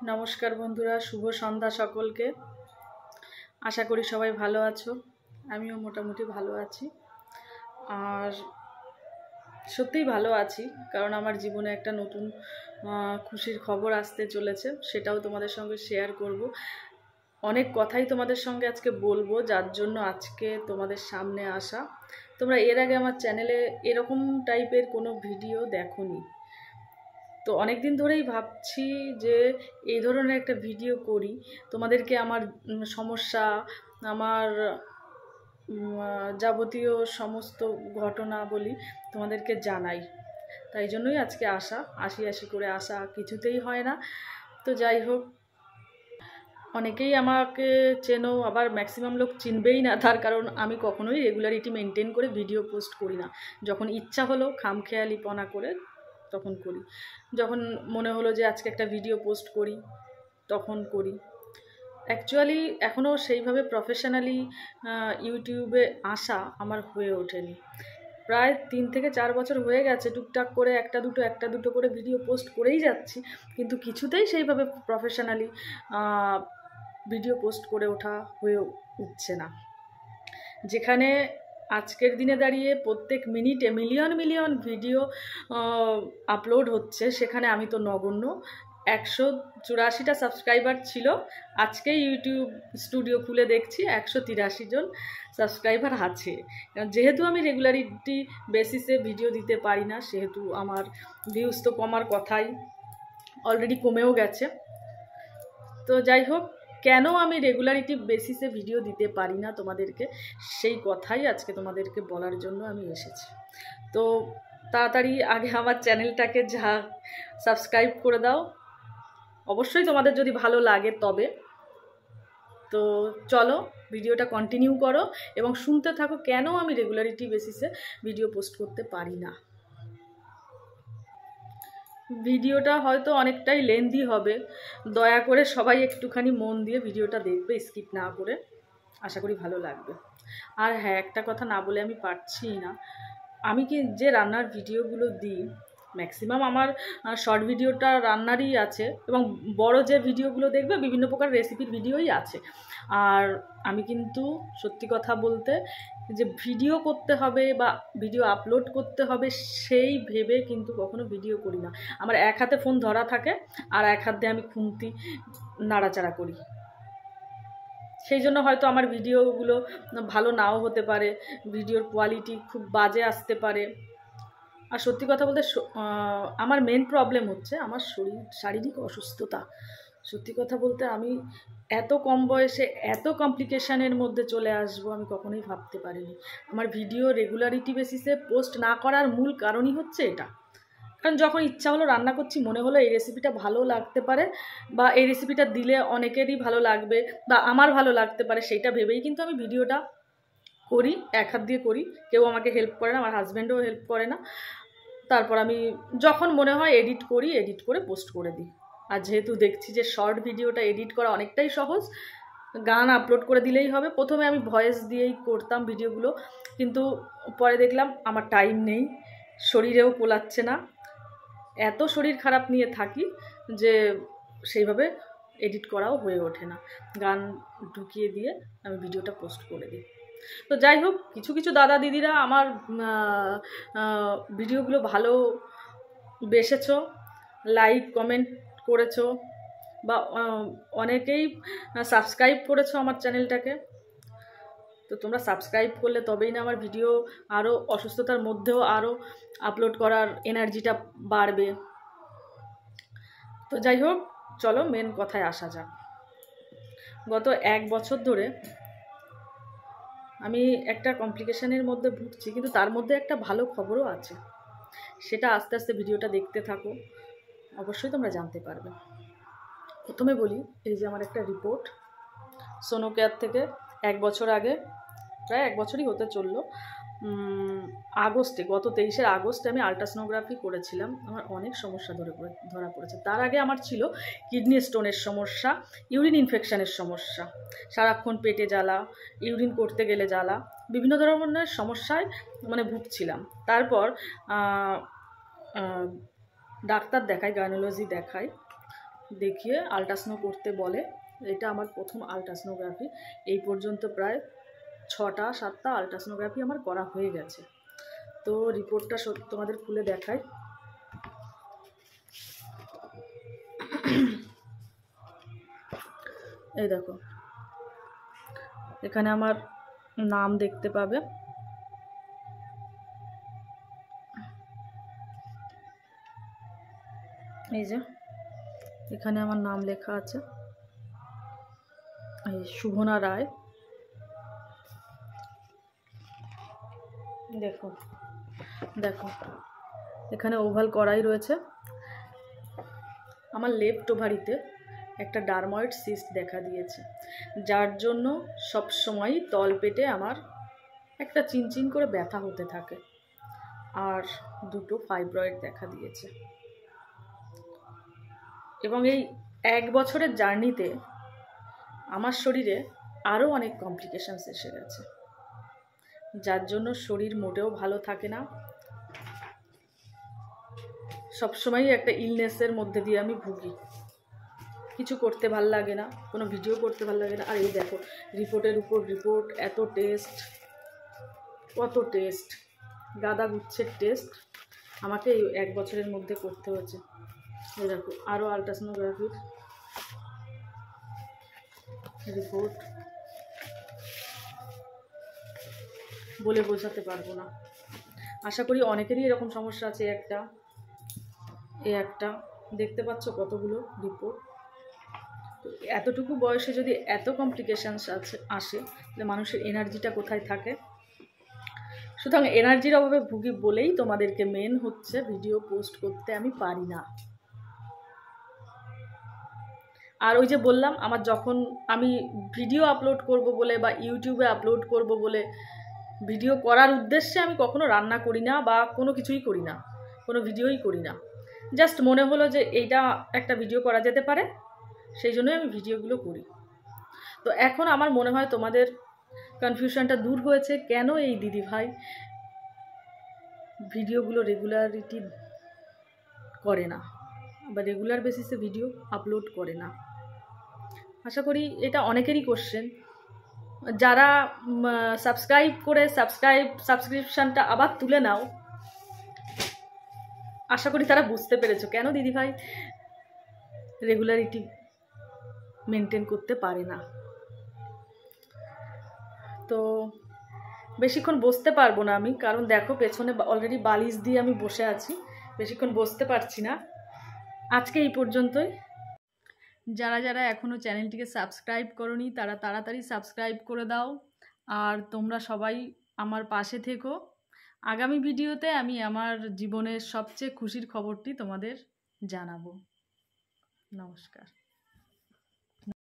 নমস্কার বন্ধুরা, শুভ সন্ধ্যা সকলকে। আশা করি সবাই ভালো আছো। আমিও মোটামুটি ভালো আছি। আর সত্যিই ভালো আছি, কারণ আমার জীবনে একটা নতুন খুশির খবর আসতে চলেছে। সেটাও তোমাদের সঙ্গে শেয়ার করব। অনেক কথাই তোমাদের সঙ্গে আজকে বলবো, যার জন্য আজকে তোমাদের সামনে আসা। তোমরা এর আগে আমার চ্যানেলে এরকম টাইপের কোনো ভিডিও দেখোনি, তো অনেক দিন ধরেই ভাবছি যে এই ধরনের একটা ভিডিও করি, তোমাদেরকে আমার সমস্যা, আমার যাবতীয় সমস্ত ঘটনা বলি, তোমাদেরকে জানাই। তাই জন্যই আজকে আসি করে আসা কিছুতেই হয় না। তো যাই হোক, অনেকেই আমাকে চেনো, আবার ম্যাক্সিমাম লোক চিনবেই না। তার কারণ আমি কখনোই রেগুলারিটি মেনটেন করে ভিডিও পোস্ট করি না। যখন ইচ্ছা হলো খামখেয়ালিপনা করে তখন করি, যখন মনে হলো যে আজকে একটা ভিডিও পোস্ট করি তখন করি। অ্যাকচুয়ালি এখনও সেইভাবে প্রফেশনালি ইউটিউবে আসা আমার হয়ে ওঠেনি। প্রায় 3 থেকে 4 বছর হয়ে গেছে টুকটাক করে একটা দুটো করে ভিডিও পোস্ট করেই যাচ্ছি, কিন্তু কিছুতেই সেইভাবে প্রফেশনালি ভিডিও পোস্ট করে ওঠা হয়ে উঠছে না। যেখানে আজকের দিনে দাঁড়িয়ে প্রত্যেক মিনিটে মিলিয়ন ভিডিও আপলোড হচ্ছে, সেখানে আমি তো নগণ্য। 184টা সাবস্ক্রাইবার ছিল, আজকে ইউটিউব স্টুডিও খুলে দেখছি 183 জন সাবস্ক্রাইবার আছে। যেহেতু আমি রেগুলারিটি বেসিসে ভিডিও দিতে পারি না, সেহেতু আমার ভিউজ তো কমার কথাই, অলরেডি কমেও গেছে। তো যাই হোক, কেন আমি রেগুলারিটি বেসিসে ভিডিও দিতে পারি না তোমাদেরকে, সেই কথাই আজকে তোমাদেরকে বলার জন্য আমি এসেছি। তো তাড়াতাড়ি আগে আমার চ্যানেলটাকে সাবস্ক্রাইব করে দাও, অবশ্যই তোমাদের যদি ভালো লাগে তবে। তো চলো ভিডিওটা কন্টিনিউ করো এবং শুনতে থাকো কেন আমি রেগুলারিটি বেসিসে ভিডিও পোস্ট করতে পারি না। ভিডিওটা হয়তো অনেকটাই লেন্দি হবে, দয়া করে সবাই একটুখানি মন দিয়ে ভিডিওটা দেখবে, স্কিপ না করে। আশা করি ভালো লাগবে। আর হ্যাঁ, একটা কথা না বলে আমি পারছি না, আমি কি যে রান্নার ভিডিওগুলো দিই, ম্যাক্সিমাম আমার শর্ট ভিডিওটা রান্নারই আছে, এবং বড় যে ভিডিওগুলো দেখবে বিভিন্ন প্রকার রেসিপির ভিডিওই আছে। আর আমি কিন্তু সত্যি কথা বলতে, যে ভিডিও করতে হবে বা ভিডিও আপলোড করতে হবে সেই ভেবে কিন্তু কখনো ভিডিও করি না। আমার এক হাতে ফোন ধরা থাকে আর এক হাত দিয়ে আমি খুন্তি নাড়াচাড়া করি। সেই জন্য হয়তো আমার ভিডিওগুলো ভালো নাও হতে পারে, ভিডিওর কোয়ালিটি খুব বাজে আসতে পারে। আর সত্যি কথা বলতে আমার মেন প্রবলেম হচ্ছে আমার শারীরিক অসুস্থতা। সত্যি কথা বলতে আমি এত কম বয়সে এত কমপ্লিকেশানের মধ্যে চলে আসবো আমি কখনোই ভাবতে পারিনি। আমার ভিডিও রেগুলারিটি বেসিসে পোস্ট না করার মূল কারণই হচ্ছে এটা। কারণ যখন ইচ্ছা হলো রান্না করছি, মনে হলো এই রেসিপিটা ভালো লাগতে পারে বা এই রেসিপিটা দিলে অনেকেরই ভালো লাগবে বা আমার ভালো লাগতে পারে, সেইটা ভেবেই কিন্তু আমি ভিডিওটা করি, এক হাত দিয়ে করি। কেউ আমাকে হেল্প করে না, আমার হাজব্যান্ডও হেল্প করে না। তারপর আমি যখন মনে হয় এডিট করে পোস্ট করে দিই। আর যেহেতু দেখছি যে শর্ট ভিডিওটা এডিট করা অনেকটাই সহজ, গান আপলোড করে দিলেই হবে। প্রথমে আমি ভয়েস দিয়েই করতাম ভিডিওগুলো, কিন্তু পরে দেখলাম আমার টাইম নেই, শরীরেও কোলাচ্ছে না, এত শরীর খারাপ নিয়ে থাকি যে সেইভাবে এডিট করাও হয়ে ওঠে না। গান ঢুকিয়ে দিয়ে আমি ভিডিওটা পোস্ট করে দিই। তো যাই হোক, কিছু দাদা দিদিরা আমার ভিডিওগুলো ভালো বেসেছো, লাইক কমেন্ট করেছো, বা অনেকেই সাবস্ক্রাইব করেছো আমার চ্যানেলটাকে। তো তোমরা সাবস্ক্রাইব করলে তবেই না আমার ভিডিও আরও অসুস্থতার মধ্যেও আরও আপলোড করার এনার্জিটা বাড়বে। তো যাই হোক, চলো মেন কথায় আসা যাক। গত 1 বছর ধরে আমি একটা কমপ্লিকেশানের মধ্যে ভুগছি, কিন্তু তার মধ্যে একটা ভালো খবরও আছে। সেটা আস্তে আস্তে ভিডিওটা দেখতে থাকো, অবশ্যই তোমরা জানতে পারবে। প্রথমে বলি, এই যে আমার একটা রিপোর্ট সোনো কেয়ার থেকে 1 বছর আগে, প্রায় 1 বছরই হতে চললো, আগস্টে, গত 23শে আগস্টে আমি আলট্রাসোনোগ্রাফি করেছিলাম। আমার অনেক সমস্যা ধরা পড়েছে। তার আগে আমার ছিল কিডনি স্টোনের সমস্যা, ইউরিন ইনফেকশানের সমস্যা, সারাক্ষণ পেটে জ্বালা, ইউরিন করতে গেলে জ্বালা, বিভিন্ন ধরনের সমস্যায় ভুগছিলাম। তারপর ডাক্তার দেখাই, গাইনোলজি দেখাই। দেখিয়ে আল্ট্রাসাউন্ড করতে বলে। এটা আমার প্রথম আল্ট্রাসোনোগ্রাফি। এই পর্যন্ত প্রায় 6-7টা আল্ট্রাসোনোগ্রাফি আমার করা হয়ে গেছে। তো রিপোর্টটা তোমাদের খুলে দেখাই। এই দেখো, এখানে আমার নাম দেখতে পাবে। এই যে এখানে আমার নাম লেখা আছে, এই শুভনা রায়। দেখো দেখো এখানে ওভাল করাই রয়েছে। আমার লেফট ওভারিতে একটা ডার্ময়েড সিস্ট দেখা দিয়েছে, যার জন্য সব সময় তলপেটে আমার একটা চিনচিন করে ব্যথা হতে থাকে, আর 2টো ফাইব্রয়েড দেখা দিয়েছে। এবং এই 1 বছরের জার্নিতে আমার শরীরে আরও অনেক কমপ্লিকেশানস এসে গেছে, যার জন্য শরীর মোটেও ভালো থাকে না। সবসময়ই একটা ইলনেসের মধ্যে দিয়ে আমি ভুগি, কিছু করতে ভাল লাগে না, কোনো ভিডিও করতে ভাল লাগে না। আর এই দেখো রিপোর্টের উপর রিপোর্ট, এত টেস্ট, কত টেস্ট, গাদা গুচ্ছের টেস্ট আমাকে এই 1 বছরের মধ্যে করতে হয়েছে। এই দেখো আরও আল্ট্রাসোনোগ্রাফির রিপোর্ট, বলে বোঝাতে পারবো না। আশা করি অনেকেরই এরকম সমস্যা আছে। এই একটা দেখতে পাচ্ছ কতগুলো রিপোর্ট। তো এতটুকু বয়সে যদি এত কমপ্লিকেশানস আসে, তাহলে মানুষের এনার্জিটা কোথায় থাকে? সুতরাং এনার্জির অভাবে ভুগি বলেই তোমাদেরকে মেন হচ্ছে ভিডিও পোস্ট করতে আমি পারি না। আর ওই যে বললাম, আমার যখন আমি ভিডিও আপলোড করব বলে বা ইউটিউবে আপলোড করব বলে ভিডিও করার উদ্দেশ্যে আমি কখনো রান্না করি না বা কোনো কিছুই করি না, কোনো ভিডিওই করি না। জাস্ট মনে হলো যে এইটা একটা ভিডিও করা যেতে পারে, সেই জন্যই আমি ভিডিওগুলো করি। তো এখন আমার মনে হয় তোমাদের কনফিউশনটা দূর হয়েছে, কেন এই দিদিভাই ভিডিওগুলো রেগুলারিটি করে না বা রেগুলার বেসিসে ভিডিও আপলোড করে না। আশা করি এটা অনেকেরই কোশ্চেন। যারা সাবস্ক্রাইব করে সাবস্ক্রিপশানটা আবার তুলে নাও, আশা করি তারা বুঝতে পেরেছো কেন দিদিভাই রেগুলারিটি মেনটেন করতে পারে না। তো বেশিক্ষণ বসতে পারবো না আমি, কারণ দেখো পেছনে অলরেডি বালিশ দিয়ে আমি বসে আছি, বেশিক্ষণ বসতে পারছি না। আজকে এই পর্যন্তই। যারা যারা এখনও চ্যানেলটিকে সাবস্ক্রাইব করোনি তারা তাড়াতাড়ি সাবস্ক্রাইব করে দাও, আর তোমরা সবাই আমার পাশে থেকো। আগামী ভিডিওতে আমি আমার জীবনের সবচেয়ে খুশির খবরটি তোমাদের জানাবো। নমস্কার।